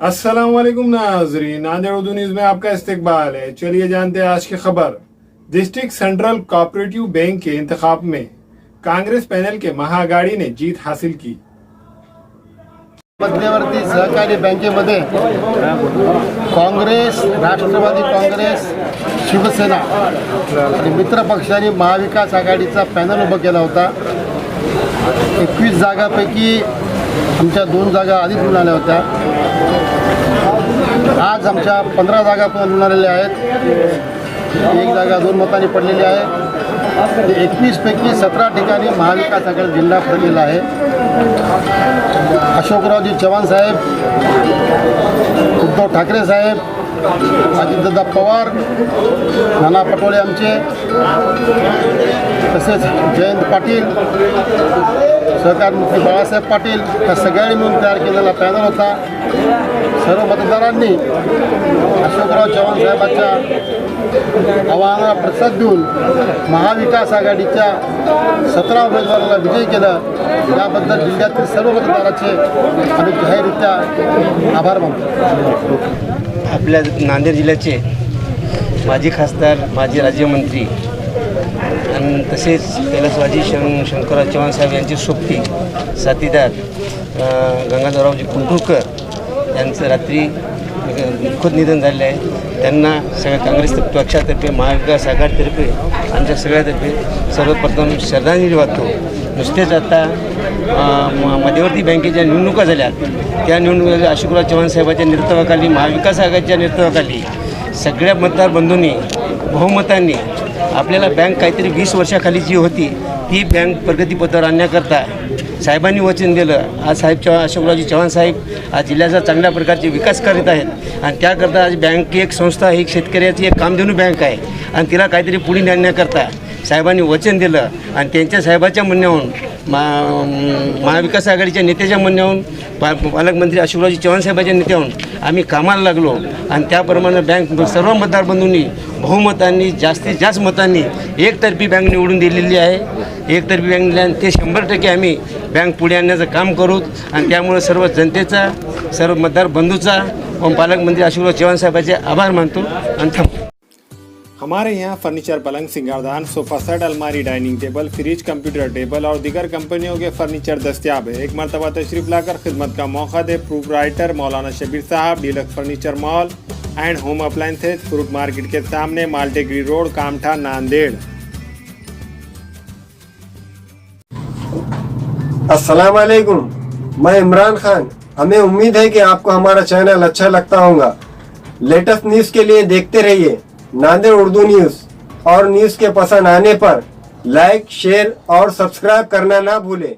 अस्सलाम वालेकुम नाजरीन, नांदेड़ उर्दू न्यूज में आपका इस्तकबाल है। चलिए जानते हैं आज की खबर। डिस्ट्रिक्ट सेंट्रल कोऑपरेटिव बैंक के इंतखाब में कांग्रेस पैनल के महाअघाड़ी ने जीत हासिल की। मध्यवर्ती सहकारी बँकेमध्ये काँग्रेस, राष्ट्रवादी काँग्रेस, शिवसेना आणि मित्र पक्षांनी महाविकास आघाडीचा पॅनल उभा केला होता। 21 जागापैकी आमच्या 2 जागा आधीच मिळाल्या होत्या। आज आमच्या 15 जागा पण मिळालेल्या आहेत। 1 जागा 2 मतांनी पडलेली आहे। 21 पैकी 17 ठिकाणी महाविकास आघाडी जिल्हा पडलेला आहे। अशोकरावजी चव्हाण साहेब, उद्धव ठाकरे साहेब, अजितदादा पवार, नाना पटोले आमचे, तसेच जयंत पाटील, सहकार मंत्री बाळासाहेब पाटील या सगळ्यांनी मिळून तयार केलेला पॅनल होता। सर्व मतदारांनी अशोकराव चव्हाण साहेबांच्या आव्हानाला प्रतिसाद देऊन महाविकास आघाडीच्या 17 उमेदवाराला विजयी केलं। याबद्दल जिल्ह्यातील सर्व मतदारांचे आम्ही जाहीररित्या आभार मानतो। आपल्या नांदेड जिल्ह्याचे माजी खासदार, माजी राज्यमंत्री आणि तसेच कैलासवाजी शंकरराव चव्हाण साहेब यांचे सोबती साथीदार गंगाधररावजी कुंटुरकर यांचं रात्री दुःखद निधन झालेलं आहे। त्यांना सगळ्या काँग्रेस पक्षातर्फे, महाविकास आघाडीतर्फे, आमच्या सगळ्यातर्फे सर्वप्रथम श्रद्धांजली वाहतो। नुसतेच आता मध्यवर्ती बँकेच्या निवडणुका झाल्या, त्या निवडणुका अशोकराव चव्हाण साहेबांच्या नेतृत्वाखाली, महाविकास आघाडीच्या नेतृत्वाखाली सगळ्या मतदार बंधूंनी बहुमतांनी आपल्याला बँक काहीतरी 20 वर्षाखाली जी होती ती बँक प्रगतीपथावर आणण्याकरता साहेबांनी वचन दिलं। आज अशोकरावजी चव्हाण साहेब आज जिल्ह्याचा चांगल्या प्रकारचे विकास करीत आहेत आणि त्याकरता आज बँक एक संस्था, एक शेतकऱ्याची एक कामधेनू बँक आहे आणि तिला काहीतरी पुढे नेण्याकरता साहेबांनी वचन दिलं आणि त्यांच्या साहेबाच्या म्हणण्याहून महाविकास आघाडीच्या नेत्याच्या म्हणण्याहून पालकमंत्री अशोकरावजी चव्हाण साहेबांच्या नेत्याहून आम्ही कामाला लागलो आणि त्याप्रमाणे बँक सर्व मतदार बंधूंनी बहुमतांनी, जास्तीत जास्त मतांनी एकतर्फी बँक निवडून दिलेली आहे। एकतर्फी बँक दिल्याने ते 100% आम्ही बँक पुढे आणण्याचं काम करू आणि त्यामुळे सर्व जनतेचा, सर्व मतदार बंधूचा व पालकमंत्री अशोकराव चव्हाण साहेबांचे आभार मानतो आणि थांबतो। हमारे यहाँ फर्नीचर, पलंग, सिंगारदान, सोफा सेट, अलमारी, dining table, fridge, computer table और दीगर कंपनियों के फर्नीचर दस्तियाब है। एक मरतबा तशरीफ लाकर खिदमत का मौका दे। Proprietor Maulana Shabbir Sahab, deluxe furniture mall and home appliances, fruit market के सामने, माल्टेगिरी रोड, कामठा, नांदेड़। अस्सलाम वालेकुम, मैं इमरान खान। हमें उम्मीद है कि आपको हमारा चैनल अच्छा लगता होगा। लेटेस्ट न्यूज़ के लिए देखते रहिए नांदेड़ उर्दू न्यूज़, और न्यूज़ के पसंद आने पर लाइक, शेयर और सब्सक्राइब करना ना भूलें।